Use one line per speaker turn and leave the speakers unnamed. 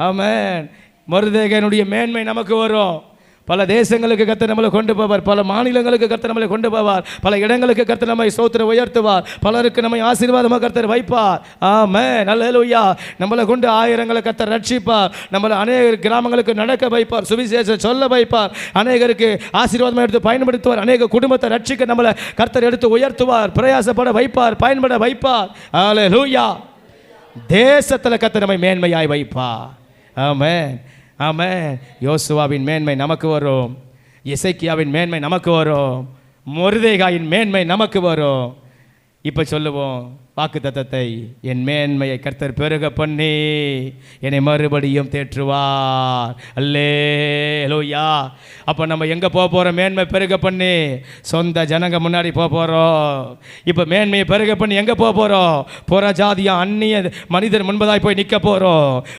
ஆமென். மொர்தெகாயினுடைய மேன்மை நமக்கு வரும். பல தேசங்களுக்கு கர்த்தர் நம்மளை கொண்டு போவார், பல மாநிலங்களுக்கு கர்த்தர் நம்மளை கொண்டு போவார், பல இடங்களுக்கு கர்த்தர் நம்மை ஸ்தோத்திரம் உயர்த்துவார், பலருக்கு நம்மை ஆசீர்வாதமாக கர்த்தர் வைப்பார். ஆமென், அல்லேலூயா. நம்மளை கொண்டு ஆயிரங்களை கர்த்தர் ரட்சிப்பார், நம்மளை அநேக கிராமங்களுக்கு நடக்க வைப்பார், சுவிசேஷம் சொல்ல வைப்பார், அநேகருக்கு ஆசீர்வாதமாக எடுத்து பயன்படுத்துவார், அநேக குடும்பத்தை ரட்சிக்க நம்மளை கர்த்தர் எடுத்து உயர்த்துவார், பிரயாசப்பட வைப்பார், பயன்பட வைப்பார். அல்லேலூயா. தேசத்தில் கர்த்தர் நம்மை மேன்மையாய் வைப்பார். ஆமென், ஆமென். யோசுவாவின் மேன்மை நமக்கு வரும், எசேக்கியாவின் மேன்மை நமக்கு வரும், மொர்தெகாயின் மேன்மை நமக்கு வரும். இப்போ சொல்லுவோம் வாக்குத்தத்தத்தை, என் மேன்மையை கர்த்தர் பெருக பண்ணி என்னை மறுபடியும் தேற்றுவார். அல்லேலூயா. அப்போ நம்ம எங்கே போக போகிறோம்? மேன்மை பெருக பண்ணி சொந்த ஜனங்க முன்னாடி போக போகிறோம். இப்போ மேன்மையை பெருக பண்ணி எங்கே போக போகிறோம்? புற ஜாதியா அந்நிய மனிதர் முன்பதாய் போய் நிற்க போகிறோம்.